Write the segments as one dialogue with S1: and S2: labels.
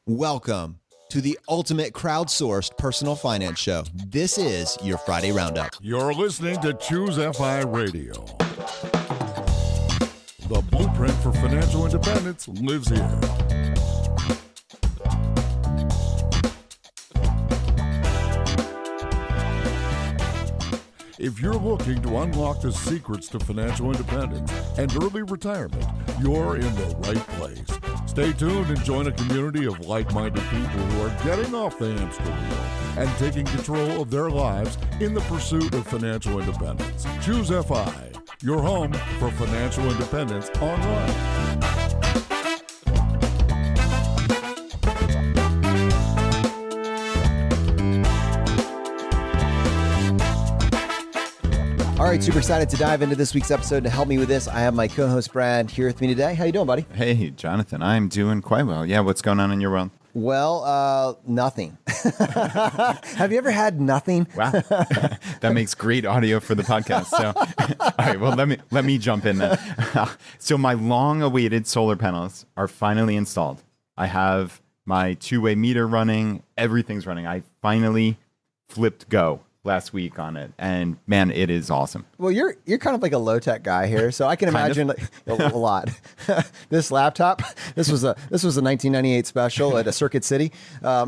S1: Welcome to the ultimate crowdsourced personal finance show. This is your Friday Roundup.
S2: You're listening to Choose FI Radio. The blueprint for financial independence lives here. If you're looking to unlock the secrets to financial independence and early retirement, you're in the right place. Stay tuned and join a community of like-minded people who are getting off the hamster wheel and taking control of their lives in the pursuit of financial independence. Choose FI, your home for financial independence online.
S1: All right, super excited to dive into this week's episode. To help me with this, I have my co-host Brad here with me today. How you doing, buddy?
S3: Hey, Jonathan. I'm doing quite well. Yeah, what's going on in your world?
S1: Well, nothing. Have you ever had nothing?
S3: Wow, that makes great audio for the podcast. So, all right, well, let me jump in then. So my long-awaited solar panels are finally installed. I have my two-way meter running. Everything's running. I finally flipped go last week on it, and man, it is awesome.
S1: Well, you're kind of like a low tech guy here, so I can imagine like, a lot. This laptop, this was a 1998 special at a Circuit City. All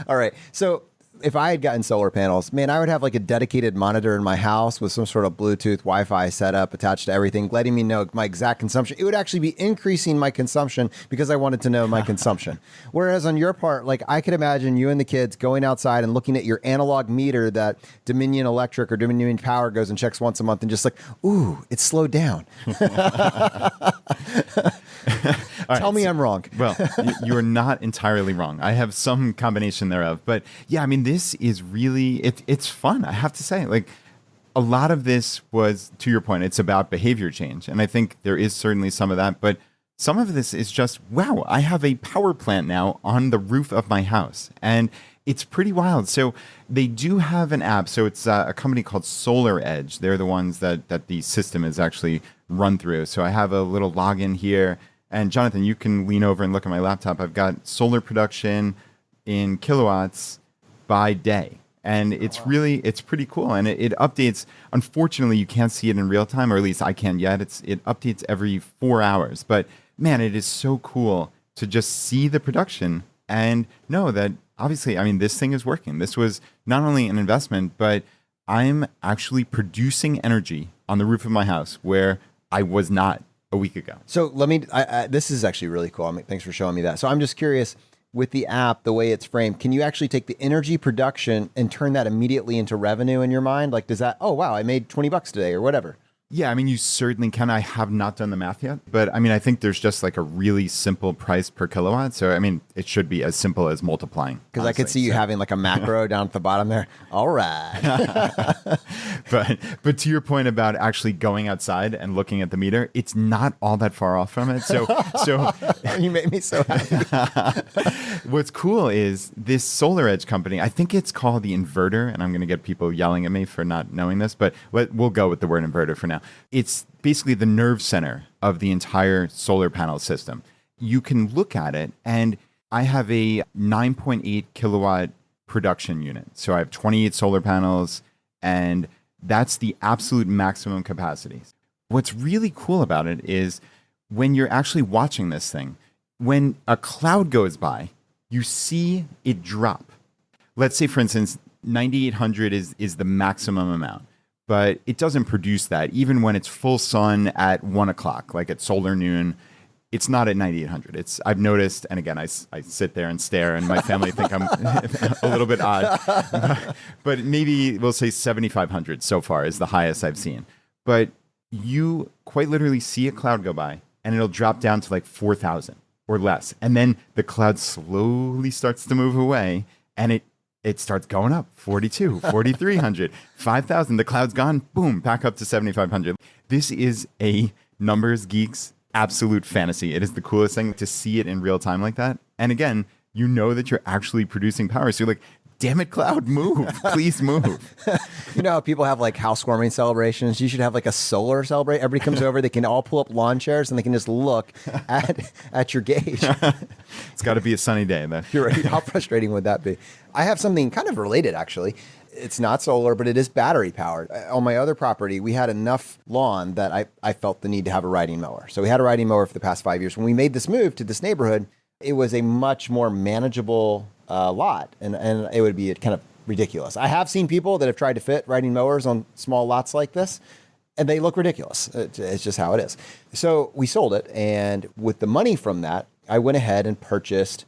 S1: right, so if I had gotten solar panels, man, I would have like a dedicated monitor in my house with some sort of Bluetooth Wi-Fi setup attached to everything, letting me know my exact consumption. It would actually be increasing my consumption because I wanted to know my consumption. Whereas on your part, like I could imagine you and the kids going outside and looking at your analog meter that Dominion Electric or Dominion Power goes and checks once a month and just like, ooh, it's slowed down. Tell me I'm wrong.
S3: Well, you are not entirely wrong. I have some combination thereof. But yeah, I mean, this is really, it's fun, I have to say. Like, a lot of this was, to your point, it's about behavior change. And I think there is certainly some of that. But some of this is just, wow, I have a power plant now on the roof of my house. And it's pretty wild. So they do have an app. So it's a company called Solar Edge. They're the ones that the system is actually run through. So I have a little login here. And Jonathan, you can lean over and look at my laptop. I've got solar production in kilowatts by day. And it's pretty cool. And it updates. Unfortunately, you can't see it in real time, or at least I can't yet. It updates every 4 hours. But man, it is so cool to just see the production and know that obviously, I mean, this thing is working. This was not only an investment, but I'm actually producing energy on the roof of my house where I was not a week ago.
S1: So let me, this is actually really cool. I mean, thanks for showing me that. So I'm just curious, with the app, the way it's framed, can you actually take the energy production and turn that immediately into revenue in your mind? Like, does that, oh, wow, I made $20 today or whatever.
S3: Yeah, I mean, you certainly can. I have not done the math yet, but I mean, I think there's just like a really simple price per kilowatt. So, I mean, it should be as simple as multiplying.
S1: Because I could see you having like a macro down at the bottom there. All right.
S3: But to your point about actually going outside and looking at the meter, it's not all that far off from it. So
S1: you made me so happy.
S3: What's cool is this Solar Edge company, I think it's called the Inverter, and I'm going to get people yelling at me for not knowing this, but we'll go with the word inverter for now. It's basically the nerve center of the entire solar panel system. You can look at it, and I have a 9.8 kilowatt production unit. So I have 28 solar panels, and that's the absolute maximum capacity. What's really cool about it is when you're actually watching this thing, when a cloud goes by, you see it drop. Let's say, for instance, 9,800 is the maximum amount. But it doesn't produce that. Even when it's full sun at 1 o'clock, like at solar noon, it's not at 9,800. I've noticed, and again, I sit there and stare, and my family think I'm a little bit odd. But maybe we'll say 7,500 so far is the highest I've seen. But you quite literally see a cloud go by, and it'll drop down to like 4,000 or less. And then the cloud slowly starts to move away, and it starts going up, 42, 4,300, 5,000. The cloud's gone, boom, back up to 7,500. This is a numbers geek's absolute fantasy. It is the coolest thing to see it in real time like that. And again, you know that you're actually producing power. So you're like, damn it, Cloud, move. Please move.
S1: You know how people have like housewarming celebrations? You should have like a solar celebration. Everybody comes over, they can all pull up lawn chairs and they can just look at your gauge.
S3: It's got to be a sunny day, though.
S1: You're right. How frustrating would that be? I have something kind of related, actually. It's not solar, but it is battery powered. On my other property, we had enough lawn that I felt the need to have a riding mower. So we had a riding mower for the past 5 years. When we made this move to this neighborhood, it was a much more manageable lot, and it would be kind of ridiculous. I have seen people that have tried to fit riding mowers on small lots like this, and they look ridiculous. It's just how it is. So we sold it, and with the money from that, I went ahead and purchased.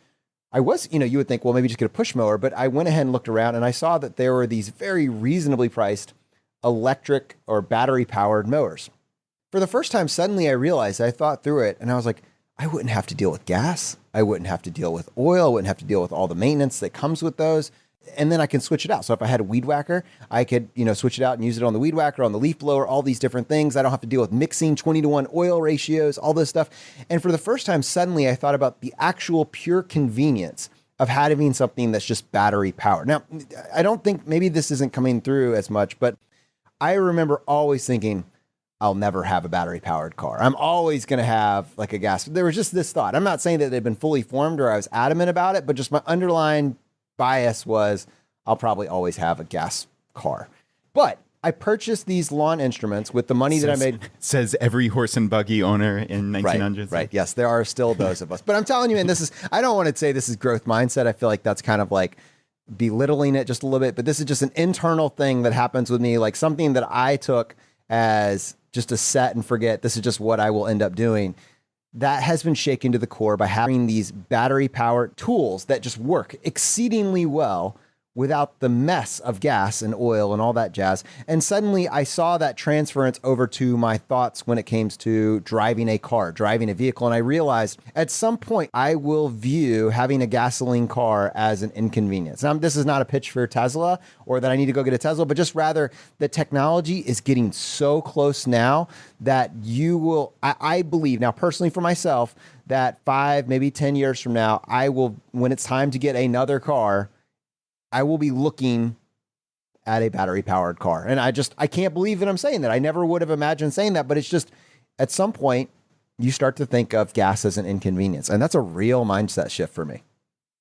S1: You would think, well, maybe just get a push mower, but I went ahead and looked around and I saw that there were these very reasonably priced electric or battery powered mowers. For the first time, suddenly I realized, I thought through it and I was like, I wouldn't have to deal with gas. I wouldn't have to deal with oil. I wouldn't have to deal with all the maintenance that comes with those. And then I can switch it out. So if I had a weed whacker, I could, switch it out and use it on the weed whacker, on the leaf blower, all these different things. I don't have to deal with mixing 20-to-1 oil ratios, all this stuff. And for the first time, suddenly I thought about the actual pure convenience of having something that's just battery powered. Now, I don't think maybe this isn't coming through as much, but I remember always thinking, I'll never have a battery powered car. I'm always going to have like a gas. There was just this thought. I'm not saying that it had been fully formed or I was adamant about it, but just my underlying bias was I'll probably always have a gas car. But I purchased these lawn instruments with the money that I made.
S3: Says every horse and buggy owner in 1900s.
S1: Right. Yes, there are still those of us. But I'm telling you, and I don't want to say this is growth mindset. I feel like that's kind of like belittling it just a little bit. But this is just an internal thing that happens with me, like something that I took as just a set and forget. This is just what I will end up doing. That has been shaken to the core by having these battery powered tools that just work exceedingly well without the mess of gas and oil and all that jazz. And suddenly I saw that transference over to my thoughts when it came to driving a car, driving a vehicle. And I realized at some point I will view having a gasoline car as an inconvenience. Now, this is not a pitch for Tesla or that I need to go get a Tesla, but just rather the technology is getting so close now that you will, I believe now personally for myself, that 5, maybe 10 years from now, I will, when it's time to get another car, I will be looking at a battery powered car. And I can't believe that I'm saying that. I never would have imagined saying that, but it's just at some point you start to think of gas as an inconvenience. And that's a real mindset shift for me.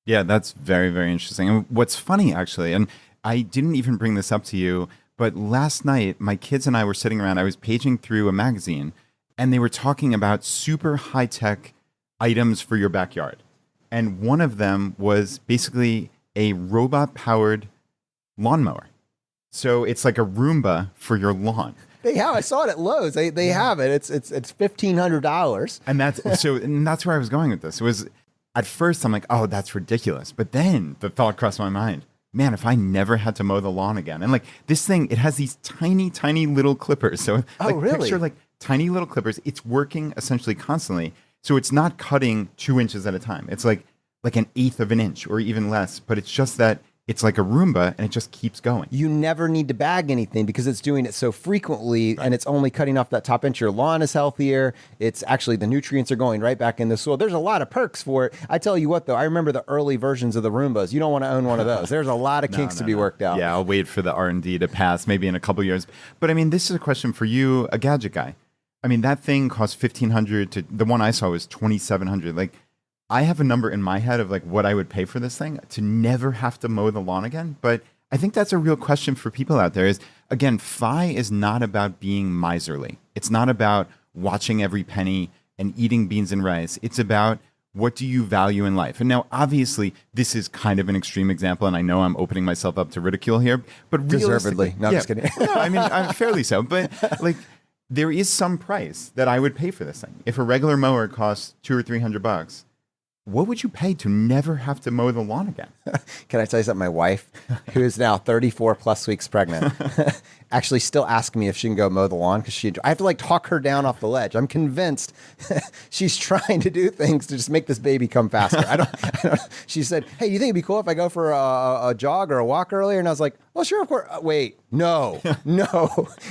S3: Yeah, that's very, very interesting. And what's funny actually, and I didn't even bring this up to you, but last night my kids and I were sitting around, I was paging through a magazine and they were talking about super high tech items for your backyard. And one of them was basically a robot-powered lawnmower. So it's like a Roomba for your lawn.
S1: They have. I saw it at Lowe's. They have it. It's $1,500.
S3: And that's where I was going with this. It was at first I'm like, oh, that's ridiculous. But then the thought crossed my mind, man, if I never had to mow the lawn again. And like this thing, it has these tiny, tiny little clippers. So
S1: really?
S3: Picture like tiny little clippers. It's working essentially constantly. So it's not cutting 2 inches at a time. It's like an eighth of an inch or even less, but it's just that it's like a Roomba and it just keeps going.
S1: You never need to bag anything because it's doing it so frequently and it's only cutting off that top inch. Your lawn is healthier. It's actually the nutrients are going right back in the soil. There's a lot of perks for it. I tell you what, though, I remember the early versions of the Roombas. You don't want to own one of those. There's a lot of kinks to be worked out.
S3: Yeah, I'll wait for the R&D to pass maybe in a couple years. But I mean, this is a question for you, a gadget guy. I mean, that thing costs $1,500 to the one I saw was $2,700. Like, I have a number in my head of like what I would pay for this thing to never have to mow the lawn again. But I think that's a real question for people out there is, again, FI is not about being miserly. It's not about watching every penny and eating beans and rice. It's about what do you value in life? And now, obviously, this is kind of an extreme example, and I know I'm opening myself up to ridicule here, but
S1: deservedly. No,
S3: yeah,
S1: just kidding.
S3: No, I mean, I'm fairly so. But like, there is some price that I would pay for this thing. If a regular mower costs $200 or $300, what would you pay to never have to mow the lawn again?
S1: Can I tell you something? My wife, who is now 34 plus weeks pregnant, actually still asks me if she can go mow the lawn because I have to like talk her down off the ledge. I'm convinced she's trying to do things to just make this baby come faster. I don't. She said, "Hey, you think it'd be cool if I go for a jog or a walk earlier?" And I was like, "Well, sure, of course." Wait, no,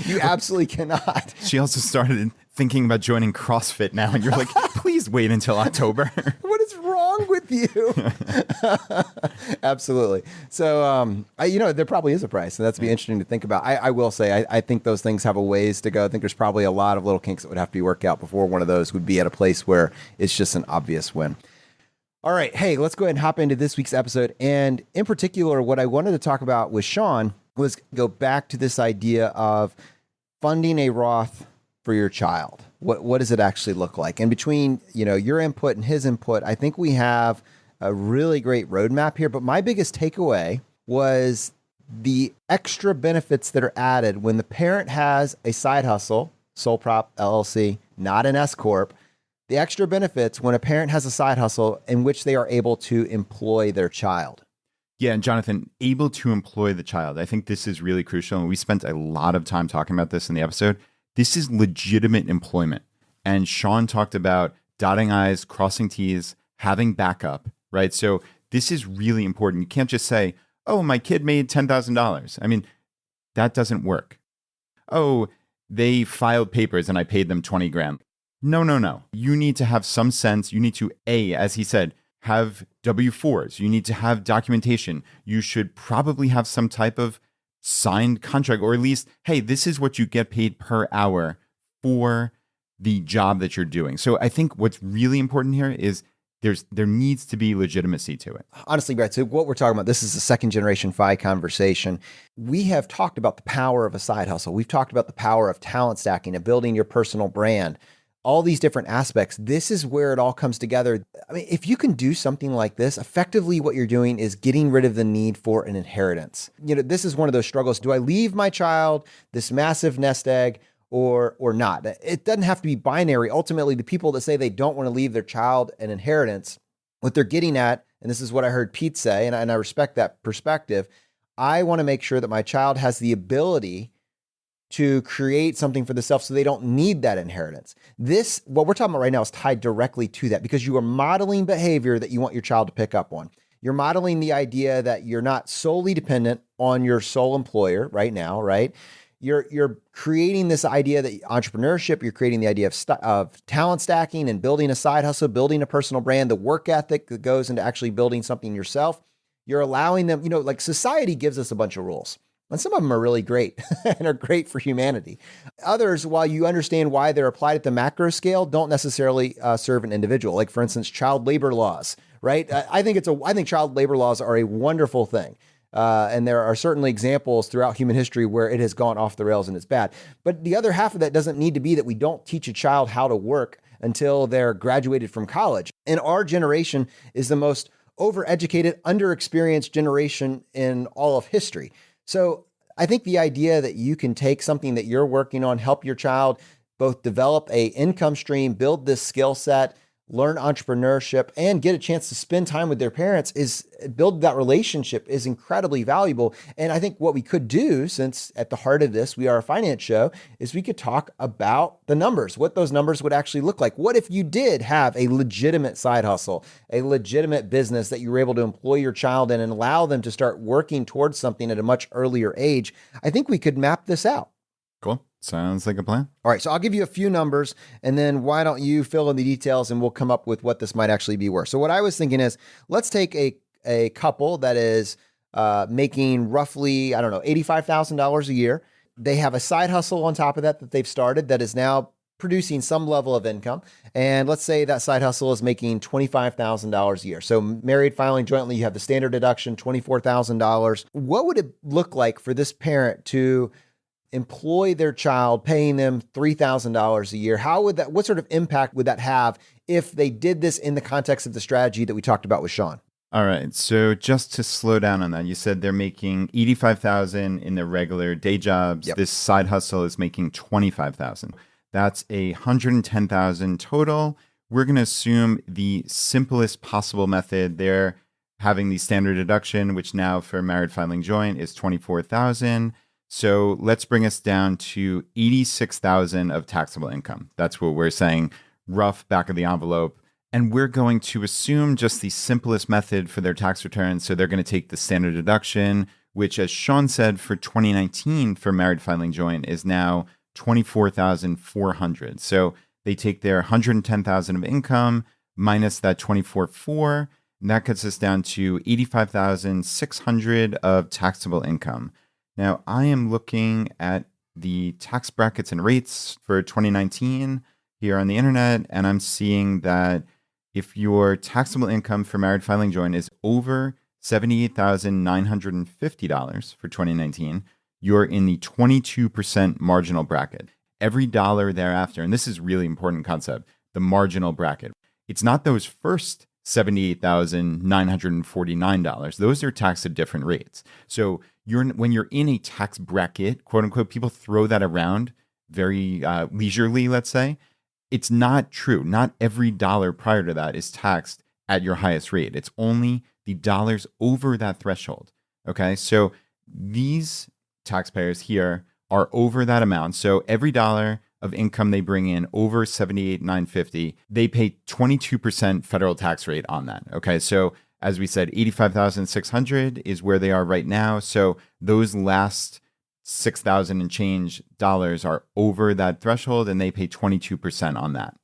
S1: you absolutely cannot.
S3: She also started thinking about joining CrossFit now, and you're like, please wait until October.
S1: What is wrong with with you. Absolutely. So, there probably is a price, and that's be interesting to think about. I will say, I think those things have a ways to go. I think there's probably a lot of little kinks that would have to be worked out before one of those would be at a place where it's just an obvious win. All right. Hey, let's go ahead and hop into this week's episode. And in particular, what I wanted to talk about with Sean was go back to this idea of funding a Roth for your child. What does it actually look like? And between, your input and his input, I think we have a really great roadmap here. But my biggest takeaway was the extra benefits that are added when the parent has a side hustle, sole prop LLC, not an S corp. The extra benefits when a parent has a side hustle in which they are able to employ their child.
S3: Yeah, and Jonathan, able to employ the child. I think this is really crucial. And we spent a lot of time talking about this in the episode. This is legitimate employment. And Sean talked about dotting I's, crossing T's, having backup, right? So this is really important. You can't just say, oh, my kid made $10,000. I mean, that doesn't work. Oh, they filed papers and I paid them 20 grand. No. You need to have some sense. You need to, as he said, have W-4s. You need to have documentation. You should probably have some type of signed contract, or at least, hey, this is what you get paid per hour for the job that you're doing. So I think what's really important here is there needs to be legitimacy to it.
S1: Honestly, Brett, so what we're talking about, this is a second generation FI conversation. We have talked about the power of a side hustle. We've talked about the power of talent stacking and building your personal brand. All these different aspects. This is where it all comes together. I mean, if you can do something like this, effectively what you're doing is getting rid of the need for an inheritance. This is one of those struggles. Do I leave my child this massive nest egg or not? It doesn't have to be binary. Ultimately, the people that say they don't want to leave their child an inheritance, what they're getting at, and this is what I heard Pete say, and I respect that perspective, I want to make sure that my child has the ability to create something for themselves so they don't need that inheritance. This, what we're talking about right now, is tied directly to that because you are modeling behavior that you want your child to pick up on. You're modeling the idea that you're not solely dependent on your sole employer right now, right? You're creating this idea that entrepreneurship, you're creating the idea of talent stacking and building a side hustle, building a personal brand, the work ethic that goes into actually building something yourself. You're allowing them, like society gives us a bunch of rules. And some of them are really great and are great for humanity. Others, while you understand why they're applied at the macro scale, don't necessarily serve an individual. Like, for instance, child labor laws, right? I think child labor laws are a wonderful thing. And there are certainly examples throughout human history where it has gone off the rails and it's bad. But the other half of that doesn't need to be that we don't teach a child how to work until they're graduated from college. And our generation is the most overeducated, underexperienced generation in all of history. So I think the idea that you can take something that you're working on, help your child both develop a income stream, build this skill set, learn entrepreneurship, and get a chance to spend time with their parents, build that relationship is incredibly valuable. And I think what we could do, since at the heart of this, we are a finance show, is we could talk about the numbers, what those numbers would actually look like. What if you did have a legitimate side hustle, a legitimate business that you were able to employ your child in and allow them to start working towards something at a much earlier age? I think we could map this out.
S3: Cool. Sounds like a plan.
S1: All right, so I'll give you a few numbers, and then why don't you fill in the details, and we'll come up with what this might actually be worth. So what I was thinking is, let's take a couple that is making roughly, $85,000 a year. They have a side hustle on top of that they've started that is now producing some level of income. And let's say that side hustle is making $25,000 a year. So married, filing jointly, you have the standard deduction, $24,000. What would it look like for this parent to employ their child, paying them $3,000 a year? What sort of impact would that have if they did this in the context of the strategy that we talked about with Sean?
S3: All right. So just to slow down on that, you said they're making $85,000 in their regular day jobs.
S1: Yep.
S3: This side hustle is making $25,000. That's $110,000 total. We're going to assume the simplest possible method. They're having the standard deduction, which now for married filing joint is $24,000. So let's bring us down to $86,000 of taxable income. That's what we're saying, rough back of the envelope. And we're going to assume just the simplest method for their tax return. So they're going to take the standard deduction, which, as Sean said, for 2019 for married filing joint is now $24,400. So they take their $110,000 of income minus that $24,400. And that gets us down to $85,600 of taxable income. Now, I am looking at the tax brackets and rates for 2019 here on the internet, and I'm seeing that if your taxable income for married filing joint is over $78,950 for 2019, you're in the 22% marginal bracket. Every dollar thereafter, and this is really important concept, the marginal bracket. It's not those first $78,949. Those are taxed at different rates. So when you're in a tax bracket, quote unquote, people throw that around very leisurely, let's say. It's not true. Not every dollar prior to that is taxed at your highest rate. It's only the dollars over that threshold. Okay, so these taxpayers here are over that amount. So every dollar of income they bring in over $78,950, they pay 22% federal tax rate on that. Okay, so as we said, $85,600 is where they are right now. So those last $6,000 and change dollars are over that threshold, and they pay 22% on that.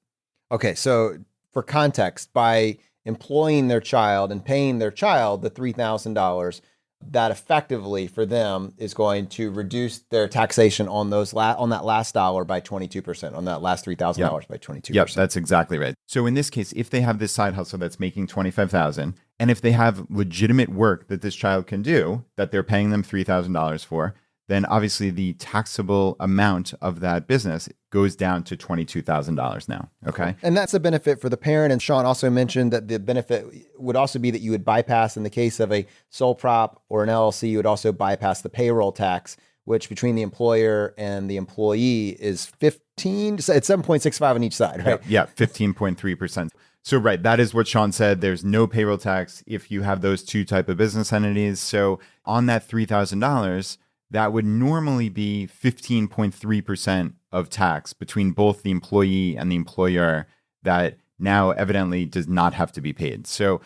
S1: Okay, so for context, by employing their child and paying their child the $3,000, that effectively for them is going to reduce their taxation on those on that last dollar by 22%, on that last $3,000 by 22%.
S3: Yep, that's exactly right. So in this case, if they have this side hustle that's making $25,000, and if they have legitimate work that this child can do that they're paying them $3,000 for, then obviously the taxable amount of that business goes down to $22,000 now. Okay.
S1: And that's a benefit for the parent. And Sean also mentioned that the benefit would also be that you would bypass, in the case of a sole prop or an LLC, you would also bypass the payroll tax, which between the employer and the employee is 15, it's 7.65 on each side, right?
S3: Yeah, 15.3%. So right, that is what Sean said. There's no payroll tax if you have those two type of business entities. So on that $3,000, that would normally be 15.3% of tax between both the employee and the employer that now evidently does not have to be paid. So,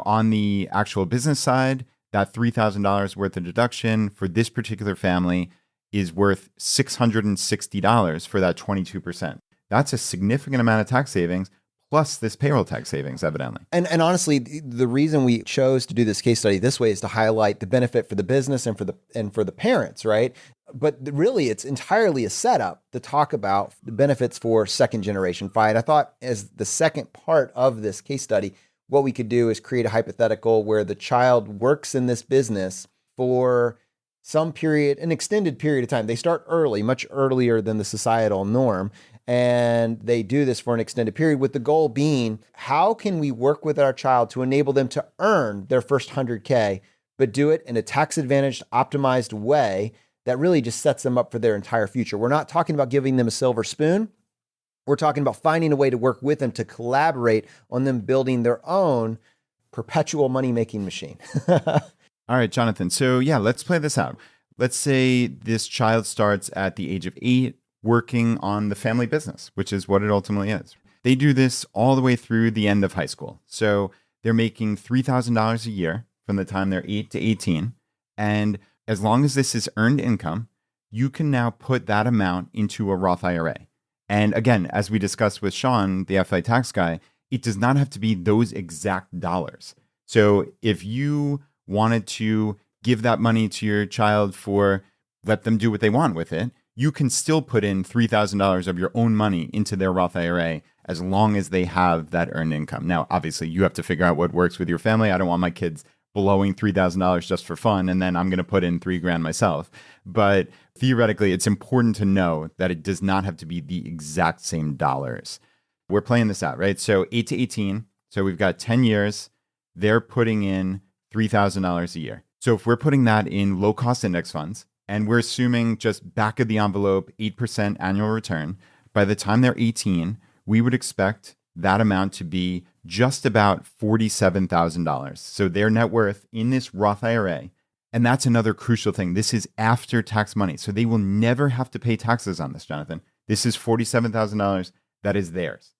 S3: on the actual business side, that $3,000 worth of deduction for this particular family is worth $660 for that 22%. That's a significant amount of tax savings, plus this payroll tax savings, evidently.
S1: And honestly, the reason we chose to do this case study this way is to highlight the benefit for the business and for the parents, right? But really, it's entirely a setup to talk about the benefits for second generation fi. And I thought as the second part of this case study, what we could do is create a hypothetical where the child works in this business for some period, an extended period of time. They start early, much earlier than the societal norm. And they do this for an extended period with the goal being, how can we work with our child to enable them to earn their first 100K, but do it in a tax advantaged, optimized way that really just sets them up for their entire future. We're not talking about giving them a silver spoon. We're talking about finding a way to work with them to collaborate on them building their own perpetual money-making machine.
S3: All right, Jonathan. So yeah, let's play this out. Let's say this child starts at the age of 8, working on the family business, which is what it ultimately is. They do this all the way through the end of high school. So they're making $3,000 a year from the time they're 8 to 18. And as long as this is earned income, you can now put that amount into a Roth IRA. And again, as we discussed with Sean, the FI tax guy, it does not have to be those exact dollars. So if you wanted to give that money to your child for let them do what they want with it, you can still put in $3,000 of your own money into their Roth IRA as long as they have that earned income. Now, obviously, you have to figure out what works with your family. I don't want my kids blowing $3,000 just for fun, and then I'm going to put in $3,000 myself. But theoretically, it's important to know that it does not have to be the exact same dollars. We're playing this out, right? So 8 to 18. So we've got 10 years. They're putting in $3,000 a year. So if we're putting that in low-cost index funds, and we're assuming just back of the envelope, 8% annual return, by the time they're 18, we would expect that amount to be just about $47,000. So their net worth in this Roth IRA, and that's another crucial thing. This is after tax money. So they will never have to pay taxes on this, Jonathan. This is $47,000 that is theirs.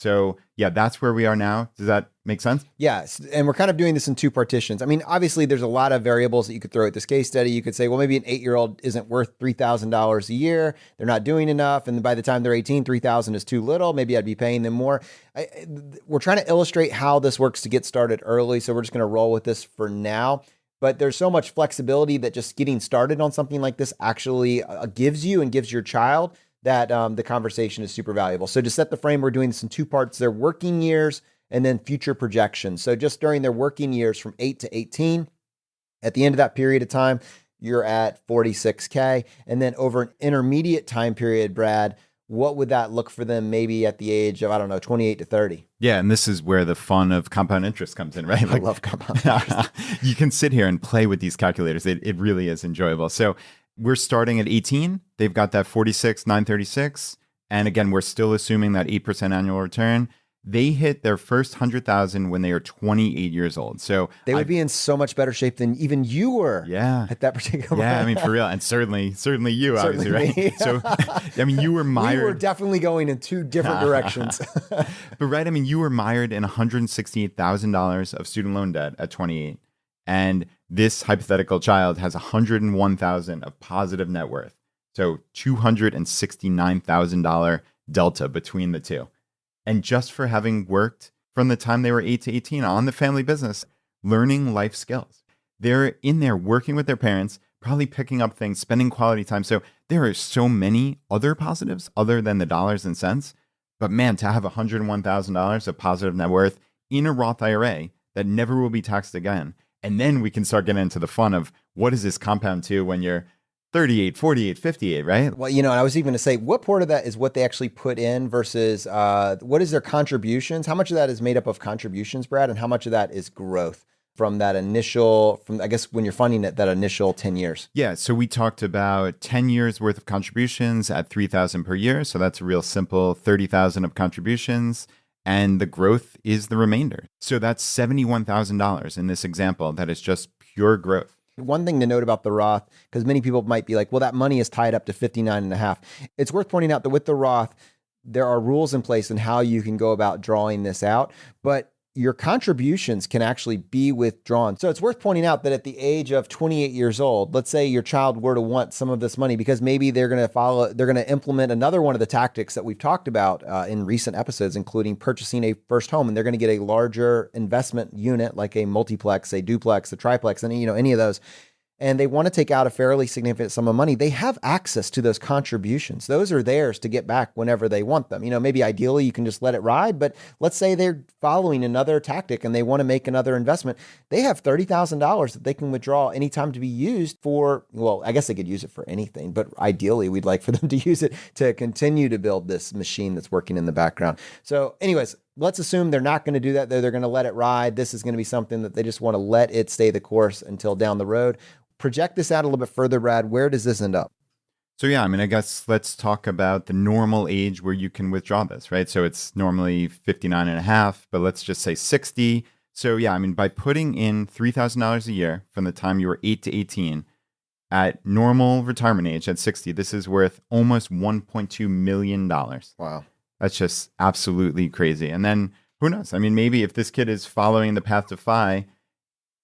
S3: So yeah, that's where we are now. Does that make sense?
S1: Yes. And we're kind of doing this in two partitions. I mean, obviously, there's a lot of variables that you could throw at this case study. You could say, well, maybe an 8-year-old isn't worth $3,000 a year. They're not doing enough. And by the time they're 18, 3,000 is too little. Maybe I'd be paying them more. We're trying to illustrate how this works to get started early. So we're just going to roll with this for now. But there's so much flexibility that just getting started on something like this actually gives you and gives your child that the conversation is super valuable. So to set the frame, we're doing this in two parts: their working years and then future projections. So just during their working years from 8 to 18, at the end of that period of time, you're at 46K. And then over an intermediate time period, Brad, what would that look for them maybe at the age of, I don't know, 28 to 30?
S3: Yeah, and this is where the fun of compound interest comes in, right?
S1: I love compound interest.
S3: You can sit here and play with these calculators. It really is enjoyable. So we're starting at 18. They've got that 46,936. And again, we're still assuming that 8% annual return. They hit their first 100,000 when they are 28 years old. So
S1: they would be in so much better shape than even you were.
S3: Yeah.
S1: At that particular moment.
S3: Yeah, I mean, for real. And certainly you, obviously, right?
S1: Me.
S3: So, I mean, you were mired.
S1: We were definitely going in two different directions.
S3: But right, I mean, you were mired in $168,000 of student loan debt at 28. And this hypothetical child has 101,000 of positive net worth. So $269,000 delta between the two. And just for having worked from the time they were 8 to 18 on the family business, learning life skills. They're in there working with their parents, probably picking up things, spending quality time. So there are so many other positives other than the dollars and cents. But man, to have $101,000 of positive net worth in a Roth IRA that never will be taxed again. And then we can start getting into the fun of what does this compound to when you're 38, 48, 58, right?
S1: Well, and I was even going to say, what part of that is what they actually put in versus what is their contributions? How much of that is made up of contributions, Brad? And how much of that is growth from that initial, I guess, when you're funding it, that initial 10 years?
S3: Yeah. So we talked about 10 years worth of contributions at $3,000 per year. So that's a real simple 30,000 of contributions. And the growth is the remainder. So that's $71,000 in this example. That is just pure growth.
S1: One thing to note about the Roth, because many people might be like, well, that money is tied up to 59 and a half. It's worth pointing out that with the Roth, there are rules in place on how you can go about drawing this out, but your contributions can actually be withdrawn. So it's worth pointing out that at the age of 28 years old, let's say your child were to want some of this money because maybe they're going to implement another one of the tactics that we've talked about in recent episodes, including purchasing a first home, and they're going to get a larger investment unit like a multiplex, a duplex, a triplex, and any of those. And they want to take out a fairly significant sum of money, they have access to those contributions. Those are theirs to get back whenever they want them. Maybe ideally you can just let it ride, but let's say they're following another tactic and they want to make another investment. They have $30,000 that they can withdraw anytime to be used for, well, I guess they could use it for anything, but ideally we'd like for them to use it to continue to build this machine that's working in the background. So anyways, let's assume they're not going to do that. They're going to let it ride. This is going to be something that they just want to let it stay the course until down the road. Project this out a little bit further, Brad. Where does this end up?
S3: So yeah, I mean, I guess let's talk about the normal age where you can withdraw this, right? So it's normally 59 and a half, but let's just say 60. So yeah, I mean, by putting in $3,000 a year from the time you were 8 to 18 at normal retirement age at 60, this is worth almost $1.2 million.
S1: Wow.
S3: That's just absolutely crazy. And then who knows? I mean, maybe if this kid is following the path to FI,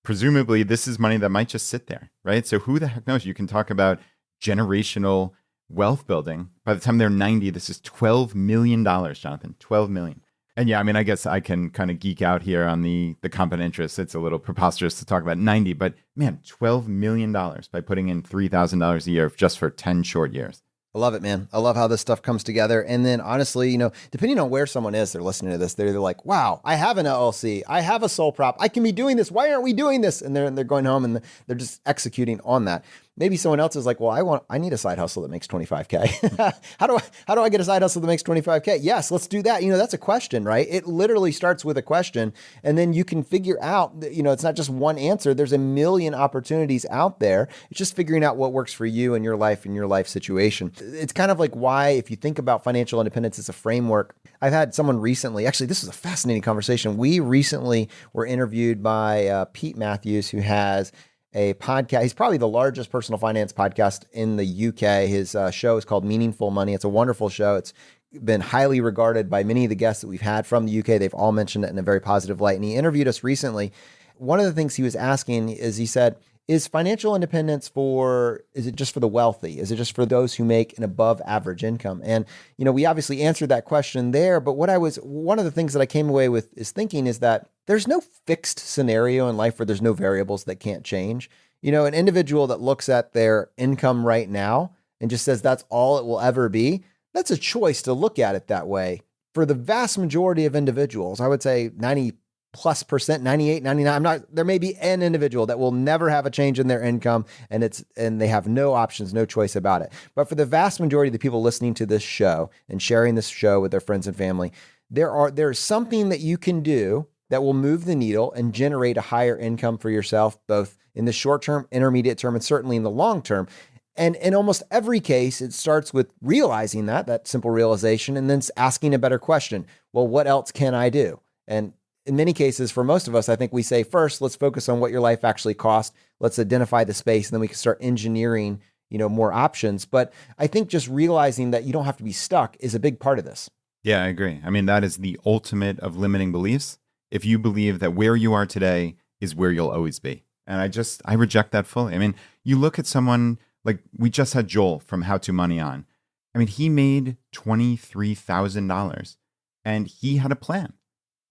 S3: presumably this is money that might just sit there, right? So who the heck knows? You can talk about generational wealth building. By the time they're 90, this is $12 million, Jonathan, $12 million. And yeah, I mean, I guess I can kind of geek out here on the compound interest. It's a little preposterous to talk about 90, but man, $12 million by putting in $3,000 a year just for 10 short years.
S1: I love it, man. I love how this stuff comes together. And then honestly, depending on where someone is, they're listening to this, they're either like, wow, I have an LLC. I have a sole prop. I can be doing this. Why aren't we doing this? And they're going home and they're just executing on that. Maybe someone else is like, well, I need a side hustle that makes 25K. How do I get a side hustle that makes 25K? Yes, let's do that. That's a question, right? It literally starts with a question, and then you can figure out, it's not just one answer. There's a million opportunities out there. It's just figuring out what works for you and your life situation. It's kind of like why, if you think about financial independence as a framework, I've had someone recently, actually, this was a fascinating conversation. We recently were interviewed by Pete Matthews, who has a podcast. He's probably the largest personal finance podcast in the UK. His show is called Meaningful Money. It's a wonderful show. It's been highly regarded by many of the guests that we've had from the UK. They've all mentioned it in a very positive light. And he interviewed us recently. One of the things he was asking is, he said, is financial independence is it just for the wealthy? Is it just for those who make an above average income? And, we obviously answered that question there, but one of the things that I came away with is thinking is that there's no fixed scenario in life where there's no variables that can't change. An individual that looks at their income right now and just says that's all it will ever be, that's a choice to look at it that way. For the vast majority of individuals, I would say 90+%, 98, 99. There may be an individual that will never have a change in their income and they have no options, no choice about it. But for the vast majority of the people listening to this show and sharing this show with their friends and family, there's something that you can do that will move the needle and generate a higher income for yourself, both in the short term, intermediate term, and certainly in the long term. And in almost every case, it starts with realizing that simple realization, and then asking a better question. Well, what else can I do? And in many cases, for most of us, I think we say, first, let's focus on what your life actually costs. Let's identify the space, and then we can start engineering, more options. But I think just realizing that you don't have to be stuck is a big part of this.
S3: Yeah, I agree. I mean, that is the ultimate of limiting beliefs. If you believe that where you are today is where you'll always be. And I reject that fully. I mean, you look at someone like we just had Joel from How to Money on. I mean, he made $23,000 and he had a plan,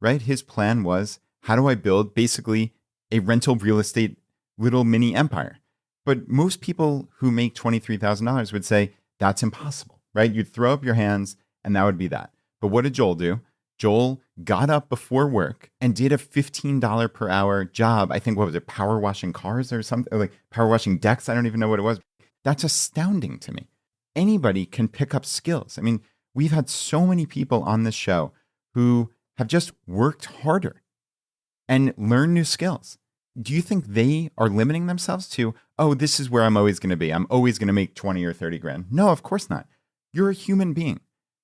S3: right? His plan was, how do I build basically a rental real estate little mini empire? But most people who make $23,000 would say that's impossible, right? You'd throw up your hands and that would be that. But what did Joel do? Joel got up before work and did a $15 per hour job. I think, what was it, power washing cars or something, or like power washing decks? I don't even know what it was. That's astounding to me. Anybody can pick up skills. I mean, we've had so many people on this show who have just worked harder and learned new skills. Do you think they are limiting themselves to, oh, this is where I'm always going to be. I'm always going to make 20 or 30 grand. No, of course not. You're a human being.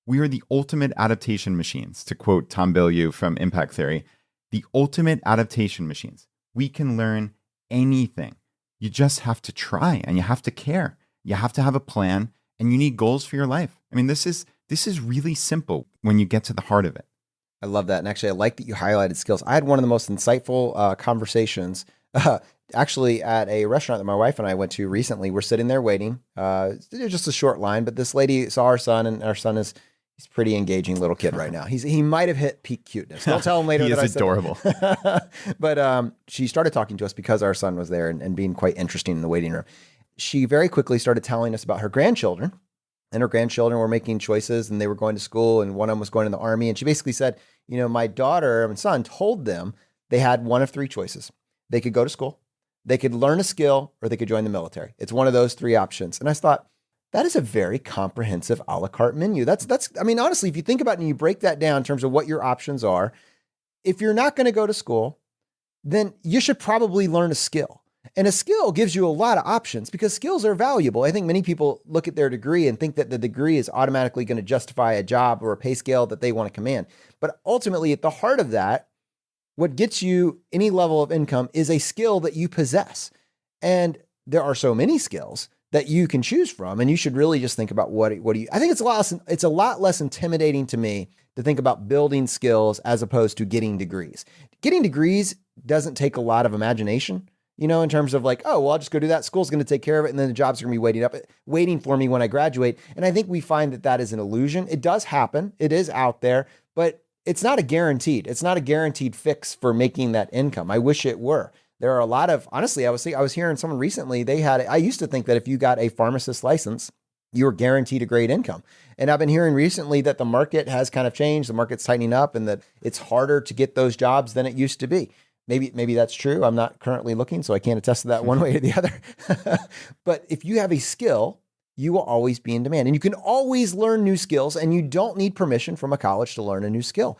S3: We are the ultimate adaptation machines, to quote Tom Bilyeu from Impact Theory, the ultimate adaptation machines. We can learn anything. You just have to try and you have to care. You have to have a plan and you need goals for your life. I mean, this is really simple when you get to the heart of it.
S1: I love that. And actually, I like that you highlighted skills. I had one of the most insightful conversations actually at a restaurant that my wife and I went to recently. We're sitting there waiting. It was just a short line, but this lady saw our son, and our son he's a pretty engaging little kid right now. He might have hit peak cuteness. Don't tell him later.
S3: He
S1: that
S3: is
S1: I
S3: adorable.
S1: But she started talking to us because our son was there and being quite interesting in the waiting room. She very quickly started telling us about her grandchildren. And her grandchildren were making choices and they were going to school, and one of them was going in the Army. And she basically said, my daughter and son told them they had one of three choices. They could go to school, they could learn a skill, or they could join the military. It's one of those three options. And I thought, that is a very comprehensive a la carte menu. I mean, honestly, if you think about it and you break that down in terms of what your options are, if you're not going to go to school, then you should probably learn a skill. And a skill gives you a lot of options because skills are valuable. I think many people look at their degree and think that the degree is automatically going to justify a job or a pay scale that they want to command. But ultimately, at the heart of that, what gets you any level of income is a skill that you possess. And there are so many skills that you can choose from. And you should really just think about what do you, I think it's a lot less intimidating to me to think about building skills as opposed to getting degrees. Getting degrees doesn't take a lot of imagination, in terms of like, oh, well, I'll just go do that. School's going to take care of it. And then the jobs are going to be waiting for me when I graduate. And I think we find that is an illusion. It does happen. It is out there, but it's not a guaranteed fix for making that income. I wish it were. There are a lot of, honestly, I was hearing someone recently, I used to think that if you got a pharmacist license, you were guaranteed a great income. And I've been hearing recently that the market has kind of changed. The market's tightening up and that it's harder to get those jobs than it used to be. Maybe that's true. I'm not currently looking, so I can't attest to that one way or the other. But if you have a skill, you will always be in demand. And you can always learn new skills, and you don't need permission from a college to learn a new skill.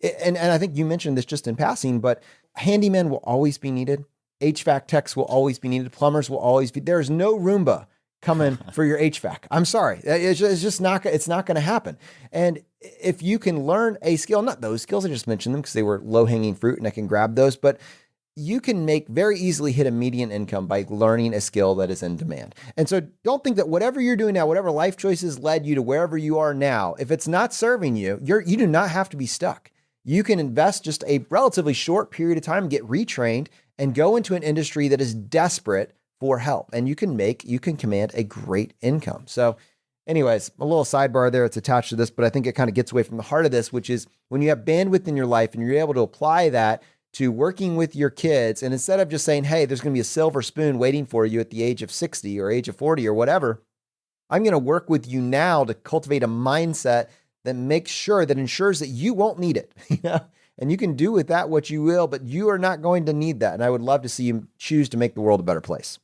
S1: And I think you mentioned this just in passing, but handymen will always be needed. HVAC techs will always be needed. Plumbers will always be. There's no Roomba coming for your HVAC. I'm sorry. It's just not going to happen. And if you can learn a skill, not those skills, I just mentioned them because they were low hanging fruit and I can grab those, but you can very easily hit a median income by learning a skill that is in demand. And so don't think that whatever you're doing now, whatever life choices led you to wherever you are now, if it's not serving you, you do not have to be stuck. You can invest just a relatively short period of time, get retrained, and go into an industry that is desperate for help. And you can command a great income. So anyways, a little sidebar there, it's attached to this, but I think it kind of gets away from the heart of this, which is when you have bandwidth in your life and you're able to apply that to working with your kids. And instead of just saying, hey, there's going to be a silver spoon waiting for you at the age of 60 or age of 40 or whatever, I'm going to work with you now to cultivate a mindset that ensures that you won't need it. And you can do with that what you will, but you are not going to need that. And I would love to see you choose to make the world a better place.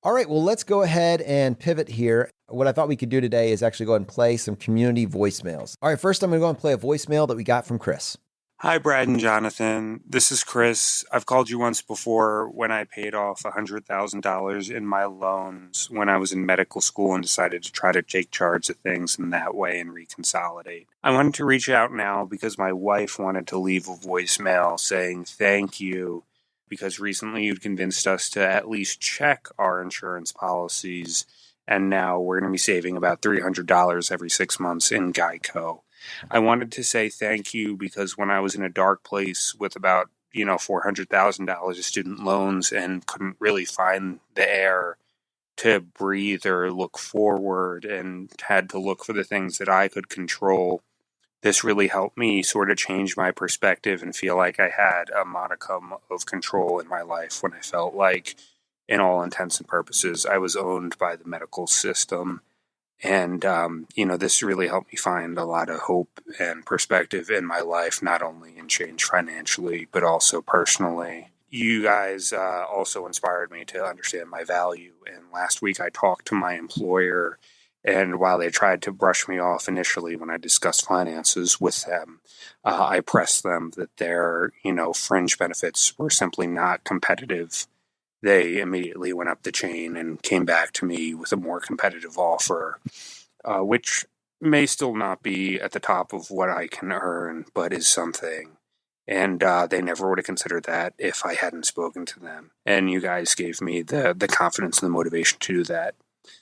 S1: All right, well, let's go ahead and pivot here. What I thought we could do today is actually go ahead and play some community voicemails. All right, first I'm going to go and play a voicemail that we got from Chris.
S4: Hi, Brad and Jonathan. This is Chris. I've called you once before when I paid off $100,000 in my loans when I was in medical school and decided to try to take charge of things in that way and reconsolidate. I wanted to reach out now because my wife wanted to leave a voicemail saying thank you because recently you'd convinced us to at least check our insurance policies, and now we're going to be saving about $300 every 6 months in Geico. I wanted to say thank you because when I was in a dark place with about, $400,000 of student loans and couldn't really find the air to breathe or look forward and had to look for the things that I could control, this really helped me sort of change my perspective and feel like I had a modicum of control in my life when I felt like, in all intents and purposes, I was owned by the medical system. And, this really helped me find a lot of hope and perspective in my life, not only in change financially, but also personally. You guys also inspired me to understand my value. And last week I talked to my employer, and while they tried to brush me off initially when I discussed finances with them, I pressed them that their, fringe benefits were simply not competitive. They immediately went up the chain and came back to me with a more competitive offer, which may still not be at the top of what I can earn, but is something. And they never would have considered that if I hadn't spoken to them. And you guys gave me the confidence and the motivation to do that.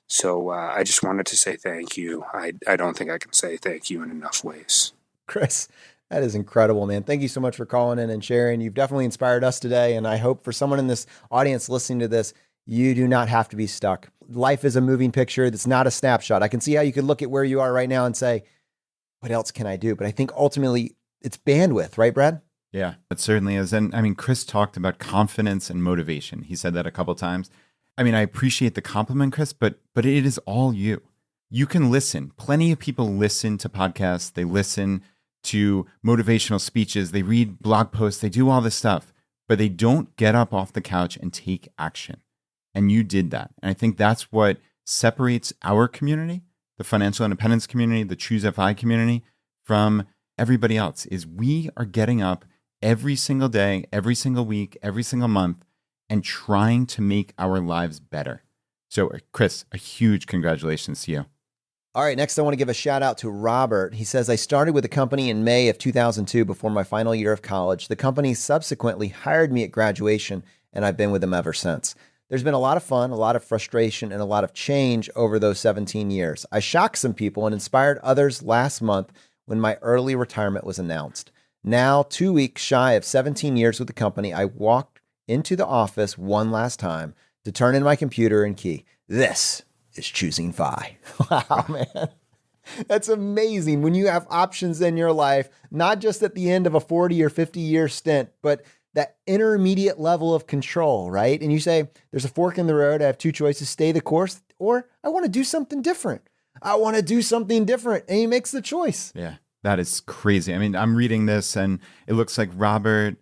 S4: So I just wanted to say thank you. I don't think I can say thank you in enough ways.
S1: Chris, that is incredible, man. Thank you so much for calling in and sharing. You've definitely inspired us today. And I hope for someone in this audience listening to this, you do not have to be stuck. Life is a moving picture. That's not a snapshot. I can see how you could look at where you are right now and say, what else can I do? But I think ultimately it's bandwidth, right, Brad?
S3: Yeah, it certainly is. And I mean, Chris talked about confidence and motivation. He said that a couple of times. I mean, I appreciate the compliment, Chris, but it is all you. You can listen. Plenty of people listen to podcasts. They listen to motivational speeches. They read blog posts. They do all this stuff, but they don't get up off the couch and take action. And you did that. And I think that's what separates our community, the financial independence community, the Choose FI community, from everybody else, is we are getting up every single day, every single week, every single month, and trying to make our lives better. So, Chris, a huge congratulations to you.
S1: All right, next I want to give a shout out to Robert. He says, I started with the company in May of 2002 before my final year of college. The company subsequently hired me at graduation, and I've been with them ever since. There's been a lot of fun, a lot of frustration, and a lot of change over those 17 years. I shocked some people and inspired others last month when my early retirement was announced. Now, 2 weeks shy of 17 years with the company, I walked into the office one last time to turn in my computer and key. This is choosing FI. Wow, man. That's amazing when you have options in your life, not just at the end of a 40 or 50 year stint, but that intermediate level of control, right? And you say, there's a fork in the road. I have two choices, stay the course, or I want to do something different. I want to do something different. And he makes the choice.
S3: Yeah, that is crazy. I mean, I'm reading this and it looks like Robert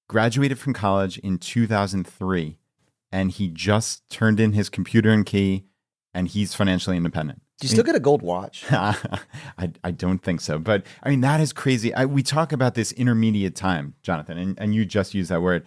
S3: graduated from college in 2003 and he just turned in his computer and key and he's financially independent.
S1: Do you still get a gold watch?
S3: I don't think so. But I mean, that is crazy. We talk about this intermediate time, Jonathan, and you just used that word.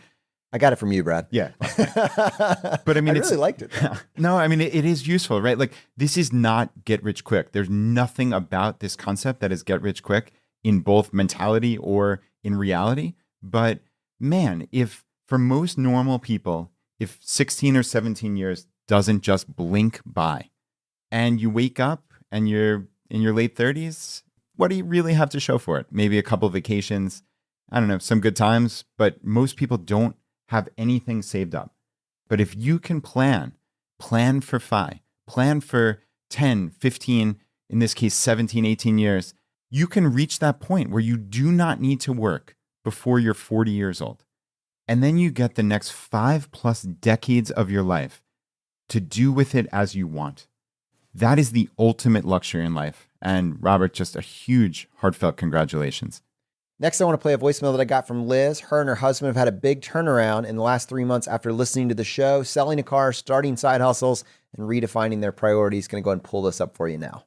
S1: I got it from you, Brad.
S3: Yeah. But I mean,
S1: I really liked it.
S3: No, I mean, it is useful, right? Like, this is not get rich quick. There's nothing about this concept that is get rich quick in both mentality or in reality. But man, if For most normal people, if 16 or 17 years doesn't just blink by and you wake up and you're in your late 30s, what do you really have to show for it? Maybe a couple of vacations, I don't know, some good times, but most people don't have anything saved up. But if you can plan for plan for 10, 15, in this case, 17, 18 years, you can reach that point where you do not need to work before you're 40 years old. And then you get the next 5+ decades of your life to do with it as you want. That is the ultimate luxury in life. And Robert, just a huge, heartfelt congratulations.
S1: Next, I want to play a voicemail that I got from Liz. Her and her husband have had a big turnaround in the last 3 months after listening to the show, selling a car, starting side hustles, and redefining their priorities. Going to go ahead and pull this up for you now.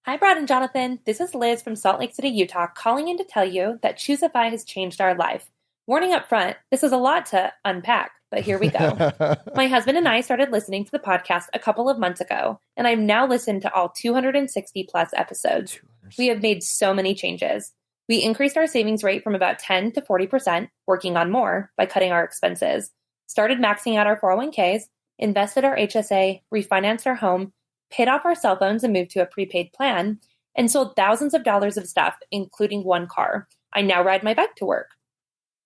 S5: Hi, Brad and Jonathan. This is Liz from Salt Lake City, Utah, calling in to tell you that Choosify has changed our life. Warning up front, this is a lot to unpack, but here we go. My husband and I started listening to the podcast a couple of months ago, and I've now listened to all 260 plus episodes. We have made so many changes. We increased our savings rate from about 10 to 40%, working on more by cutting our expenses, started maxing out our 401ks, invested our HSA, refinanced our home, paid off our cell phones and moved to a prepaid plan, and sold thousands of dollars of stuff, including one car. I now ride my bike to work.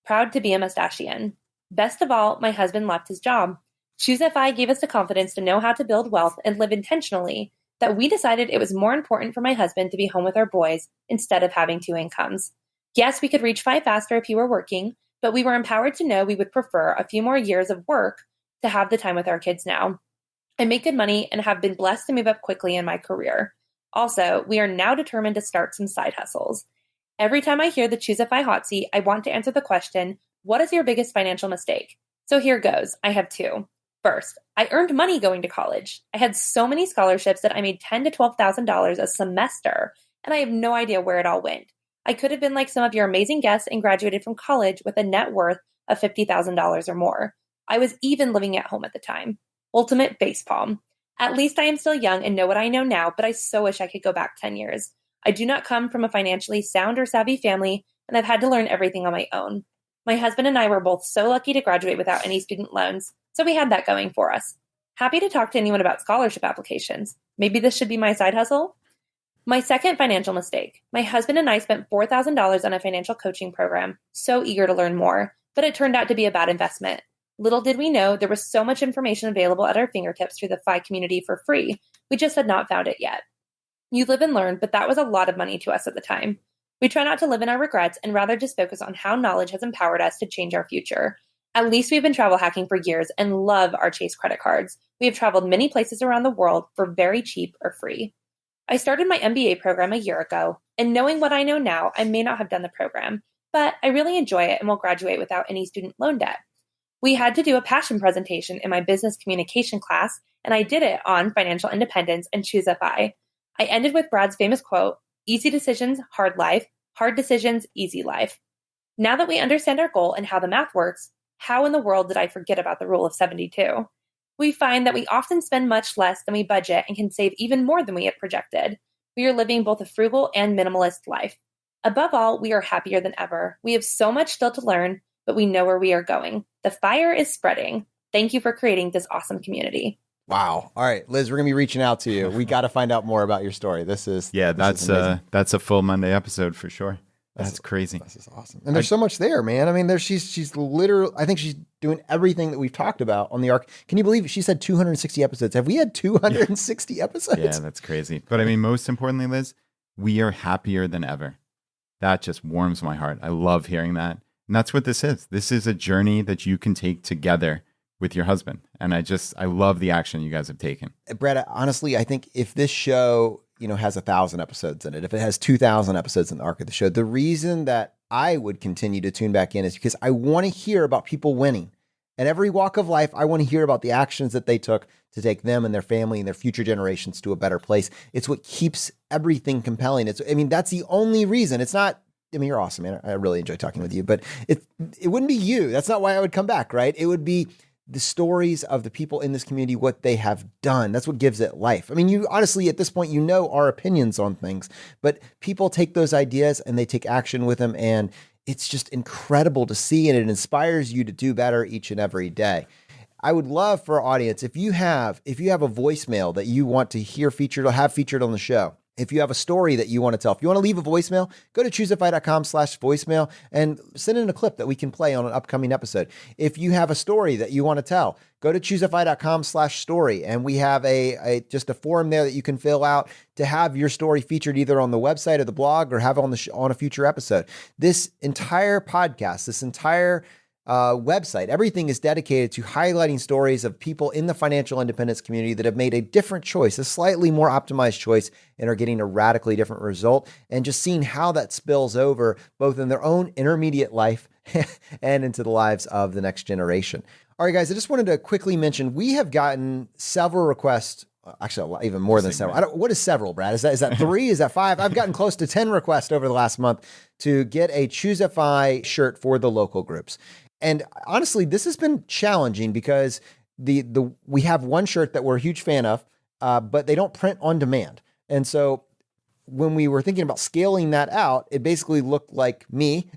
S5: Proud to be a mustachian. Best of all, my husband left his job. Choosify gave us the confidence to know how to build wealth and live intentionally that we decided it was more important for my husband to be home with our boys instead of having 2 incomes. Yes, we could reach 5 faster if he were working, but we were empowered to know we would prefer a few more years of work to have the time with our kids now. I make good money and have been blessed to move up quickly in my career. Also, we are now determined to start some side hustles. Every time I hear the Choosify hot seat, I want to answer the question, what is your biggest financial mistake? So here goes. I have 2. First, I earned money going to college. I had so many scholarships that I made $10,000 to $12,000 a semester, and I have no idea where it all went. I could have been like some of your amazing guests and graduated from college with a net worth of $50,000 or more. I was even living at home at the time. Ultimate facepalm. At least I am still young and know what I know now, but I so wish I could go back 10 years. I do not come from a financially sound or savvy family, and I've had to learn everything on my own. My husband and I were both so lucky to graduate without any student loans, so we had that going for us. Happy to talk to anyone about scholarship applications. Maybe this should be my side hustle? My second financial mistake. My husband and I spent $4,000 on a financial coaching program, so eager to learn more, but it turned out to be a bad investment. Little did we know there was so much information available at our fingertips through the FI community for free. We just had not found it yet. You live and learn, but that was a lot of money to us at the time. We try not to live in our regrets and rather just focus on how knowledge has empowered us to change our future. At least we've been travel hacking for years and love our Chase credit cards. We have traveled many places around the world for very cheap or free. I started my MBA program a year ago, and knowing what I know now, I may not have done the program, but I really enjoy it and will graduate without any student loan debt. We had to do a passion presentation in my business communication class, and I did it on financial independence and Choosify. I ended with Brad's famous quote, easy decisions, hard life, hard decisions, easy life. Now that we understand our goal and how the math works, how in the world did I forget about the rule of 72? We find that we often spend much less than we budget and can save even more than we had projected. We are living both a frugal and minimalist life. Above all, we are happier than ever. We have so much still to learn, but we know where we are going. The fire is spreading. Thank you for creating this awesome community.
S1: Wow. All right, Liz, we're going to be reaching out to you. We got to find out more about your story. That's
S3: a full Monday episode for sure. That's crazy.
S1: This is awesome. And there's so much there, man. I mean, she's literally, I think she's doing everything that we've talked about on the arc. Can you believe it? She said 260 episodes? Have we had 260 episodes?
S3: Yeah, that's crazy. But I mean, most importantly, Liz, we are happier than ever. That just warms my heart. I love hearing that. And that's what this is. This is a journey that you can take together with your husband. And I love the action you guys have taken.
S1: Brett, honestly, I think if this show, has 1,000 episodes in it, if it has 2,000 episodes in the arc of the show, the reason that I would continue to tune back in is because I want to hear about people winning. At every walk of life, I want to hear about the actions that they took to take them and their family and their future generations to a better place. It's what keeps everything compelling. That's the only reason. It's not, you're awesome, man. I really enjoy talking with you, but it wouldn't be you. That's not why I would come back, right? It would be the stories of the people in this community, what they have done. That's what gives it life. I mean, you honestly, at this point, our opinions on things, but people take those ideas and they take action with them. And it's just incredible to see, and it inspires you to do better each and every day. I would love for our audience, if you have a voicemail that you want to hear featured or have featured on the show, if you have a story that you want to tell, if you want to leave a voicemail, go to choosefi.com/voicemail and send in a clip that we can play on an upcoming episode. If you have a story that you want to tell, go to choosefi.com/story. And we have just a form there that you can fill out to have your story featured either on the website or the blog or have on on a future episode. This entire podcast, this entire website, everything is dedicated to highlighting stories of people in the financial independence community that have made a different choice, a slightly more optimized choice, and are getting a radically different result, and just seeing how that spills over both in their own intermediate life and into the lives of the next generation. All right, guys, I just wanted to quickly mention, we have gotten several requests. Actually, even more than several. What is several, Brad? Is that 3? Is that 5? I've gotten close to 10 requests over the last month to get a ChooseFi shirt for the local groups. And honestly, this has been challenging because we have one shirt that we're a huge fan of, but they don't print on demand. And so when we were thinking about scaling that out, it basically looked like me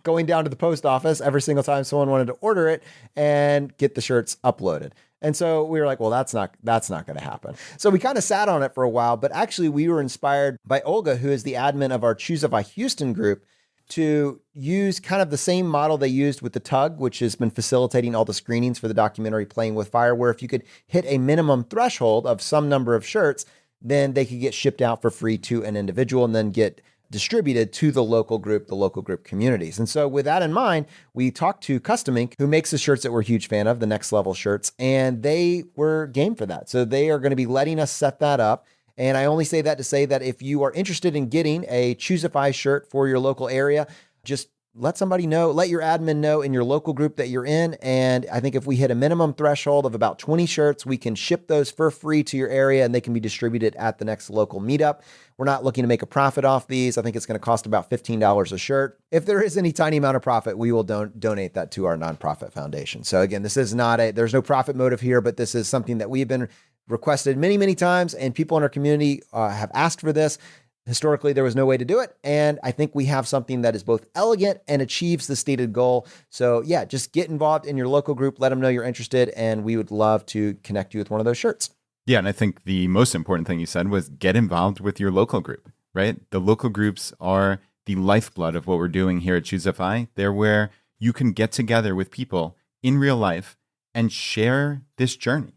S1: going down to the post office every single time someone wanted to order it and get the shirts uploaded. And so we were like, well, that's not going to happen. So we kind of sat on it for a while, but actually we were inspired by Olga, who is the admin of our ChooseFi Houston group, to use kind of the same model they used with the Tug, which has been facilitating all the screenings for the documentary Playing with Fire, where if you could hit a minimum threshold of some number of shirts, then they could get shipped out for free to an individual and then get distributed to the local group communities. And so with that in mind, we talked to Custom Ink, who makes the shirts that we're a huge fan of, the Next Level shirts, and they were game for that. So they are going to be letting us set that up. And I only say that to say that if you are interested in getting a ChooseFi shirt for your local area, just let somebody know, let your admin know in your local group that you're in. And I think if we hit a minimum threshold of about 20 shirts, we can ship those for free to your area and they can be distributed at the next local meetup. We're not looking to make a profit off these. I think it's going to cost about $15 a shirt. If there is any tiny amount of profit, we will donate that to our nonprofit foundation. So again, this is there's no profit motive here, but this is something that we've been requested many, many times, and people in our community have asked for this. Historically, there was no way to do it, and I think we have something that is both elegant and achieves the stated goal. So yeah, just get involved in your local group, let them know you're interested, and we would love to connect you with one of those shirts.
S3: Yeah, and I think the most important thing you said was get involved with your local group, right? The local groups are the lifeblood of what we're doing here at ChooseFi. They're where you can get together with people in real life and share this journey.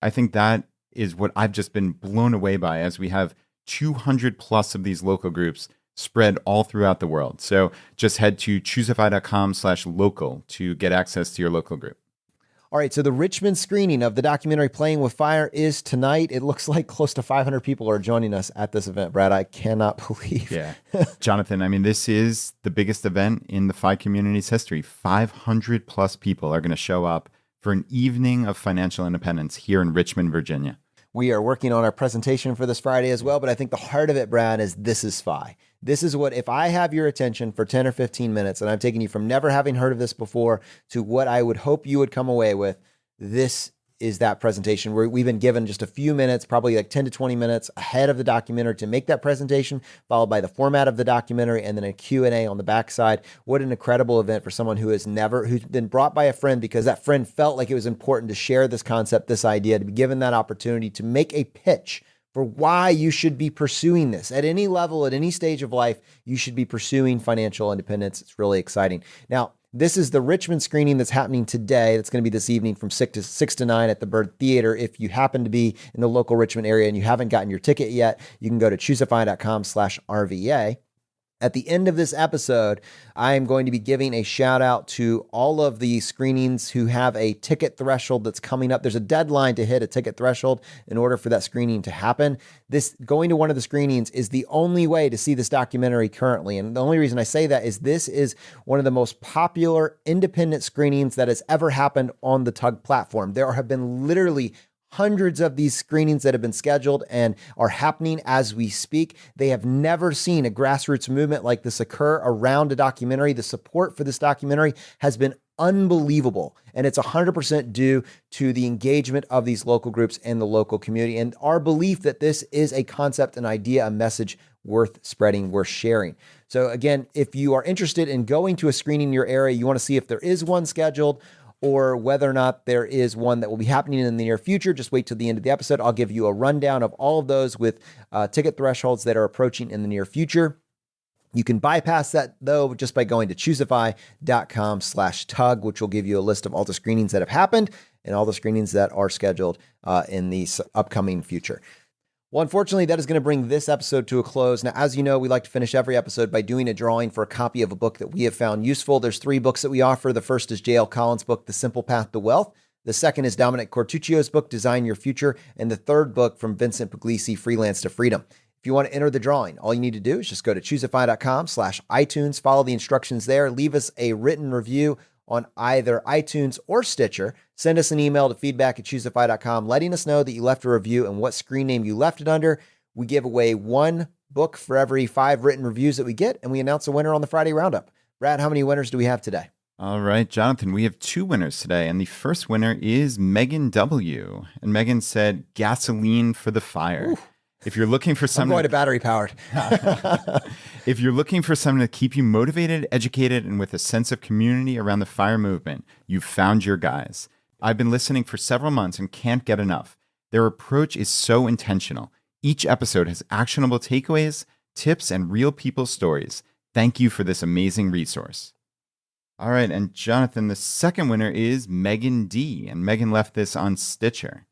S3: I think that is what I've just been blown away by, as we have 200 plus of these local groups spread all throughout the world. So just head to choosefi.com/local to get access to your local group.
S1: All right, so the Richmond screening of the documentary Playing with Fire is tonight. It looks like close to 500 people are joining us at this event, Brad. I cannot believe.
S3: Yeah. Jonathan, I mean, this is the biggest event in the FI community's history. 500 plus people are going to show up for an evening of financial independence here in Richmond, Virginia.
S1: We are working on our presentation for this Friday as well, but I think the heart of it, Brad, is this is FI. This is what, if I have your attention for 10 or 15 minutes, and I'm taking you from never having heard of this before to what I would hope you would come away with, this is that presentation where we've been given just a few minutes, probably like 10 to 20 minutes ahead of the documentary to make that presentation, followed by the format of the documentary and then a Q&A on the backside. What an incredible event for someone who's been brought by a friend because that friend felt like it was important to share this concept, this idea, to be given that opportunity to make a pitch for why you should be pursuing this. At any level, at any stage of life, you should be pursuing financial independence. It's really exciting. Now, this is the Richmond screening that's happening today. That's going to be this evening from 6 to 9 at the Bird Theater. If you happen to be in the local Richmond area and you haven't gotten your ticket yet, you can go to choosefi.com/RVA. At the end of this episode, I am going to be giving a shout out to all of the screenings who have a ticket threshold that's coming up. There's a deadline to hit a ticket threshold in order for that screening to happen. This going to one of the screenings is the only way to see this documentary currently. And the only reason I say that is this is one of the most popular independent screenings that has ever happened on the Tug platform. There have been literally hundreds of these screenings that have been scheduled and are happening as we speak. They have never seen a grassroots movement like this occur around a documentary. The support for this documentary has been unbelievable. And it's 100% due to the engagement of these local groups and the local community and our belief that this is a concept, an idea, a message worth spreading, worth sharing. So again, if you are interested in going to a screening in your area, you want to see if there is one scheduled or whether or not there is one that will be happening in the near future, just wait till the end of the episode. I'll give you a rundown of all of those with ticket thresholds that are approaching in the near future. You can bypass that, though, just by going to choosify.com/tug, which will give you a list of all the screenings that have happened and all the screenings that are scheduled in the upcoming future. Well, unfortunately, that is going to bring this episode to a close. Now, as you know, we like to finish every episode by doing a drawing for a copy of a book that we have found useful. There's 3 books that we offer. The first is J.L. Collins' book, The Simple Path to Wealth. The second is Dominic Cortuccio's book, Design Your Future. And the third book from Vincent Puglisi, Freelance to Freedom. If you want to enter the drawing, all you need to do is just go to choosify.com/iTunes, follow the instructions there, leave us a written review on either iTunes or Stitcher. Send us an email to feedback@choosify.com, letting us know that you left a review and what screen name you left it under. We give away 1 book for every 5 written reviews that we get, and we announce a winner on the Friday Roundup. Brad, how many winners do we have today?
S3: All right, Jonathan, we have 2 winners today, and the first winner is Megan W. And Megan said, gasoline for the fire. Ooh. If you're looking for something,
S1: I'm going to battery powered.
S3: If you're looking for something to keep you motivated, educated, and with a sense of community around the FIRE movement, you've found your guys. I've been listening for several months and can't get enough. Their approach is so intentional. Each episode has actionable takeaways, tips, and real people's stories. Thank you for this amazing resource. All right, and Jonathan, the second winner is Megan D. And Megan left this on Stitcher.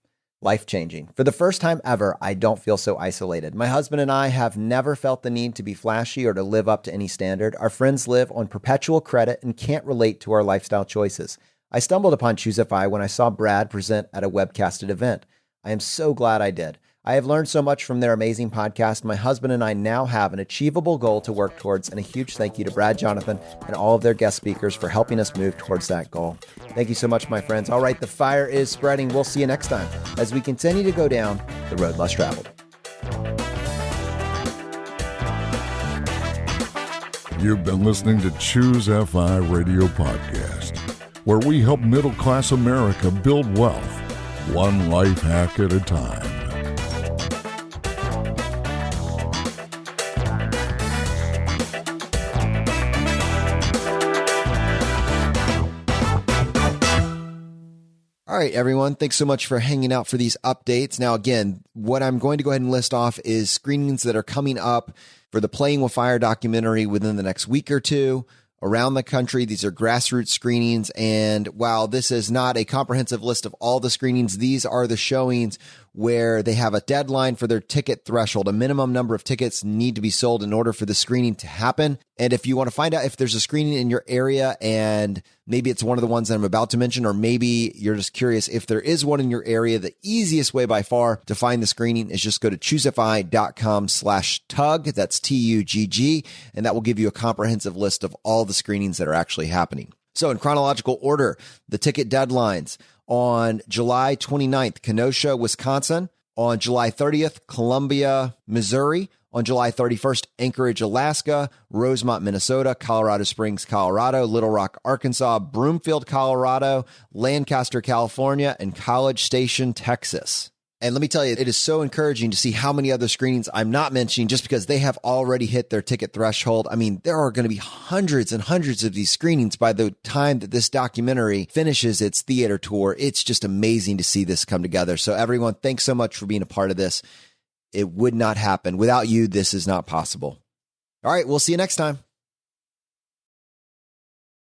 S1: Life-changing. For the first time ever, I don't feel so isolated. My husband and I have never felt the need to be flashy or to live up to any standard. Our friends live on perpetual credit and can't relate to our lifestyle choices. I stumbled upon Choosify when I saw Brad present at a webcasted event. I am so glad I did. I have learned so much from their amazing podcast. My husband and I now have an achievable goal to work towards, and a huge thank you to Brad, Jonathan, and all of their guest speakers for helping us move towards that goal. Thank you so much, my friends. All right, the fire is spreading. We'll see you next time as we continue to go down the road less traveled.
S2: You've been listening to Choose FI Radio Podcast, where we help middle-class America build wealth, one life hack at a time.
S1: All right, everyone. Thanks so much for hanging out for these updates. Now, again, what I'm going to go ahead and list off is screenings that are coming up for the Playing with Fire documentary within the next week or 2 around the country. These are grassroots screenings. And while this is not a comprehensive list of all the screenings, these are the showings where they have a deadline for their ticket threshold. A minimum number of tickets need to be sold in order for the screening to happen. And if you want to find out if there's a screening in your area and maybe it's one of the ones that I'm about to mention, or maybe you're just curious if there is one in your area, the easiest way by far to find the screening is just go to choosify.com/tug. That's TUGG. And that will give you a comprehensive list of all the screenings that are actually happening. So in chronological order, the ticket deadlines: on July 29th, Kenosha, Wisconsin; on July 30th, Columbia, Missouri; on July 31st, Anchorage, Alaska; Rosemont, Minnesota; Colorado Springs, Colorado; Little Rock, Arkansas; Broomfield, Colorado; Lancaster, California; and College Station, Texas. And let me tell you, it is so encouraging to see how many other screenings I'm not mentioning just because they have already hit their ticket threshold. I mean, there are going to be hundreds and hundreds of these screenings by the time that this documentary finishes its theater tour. It's just amazing to see this come together. So everyone, thanks so much for being a part of this. It would not happen. Without you, this is not possible. All right, we'll see you next time.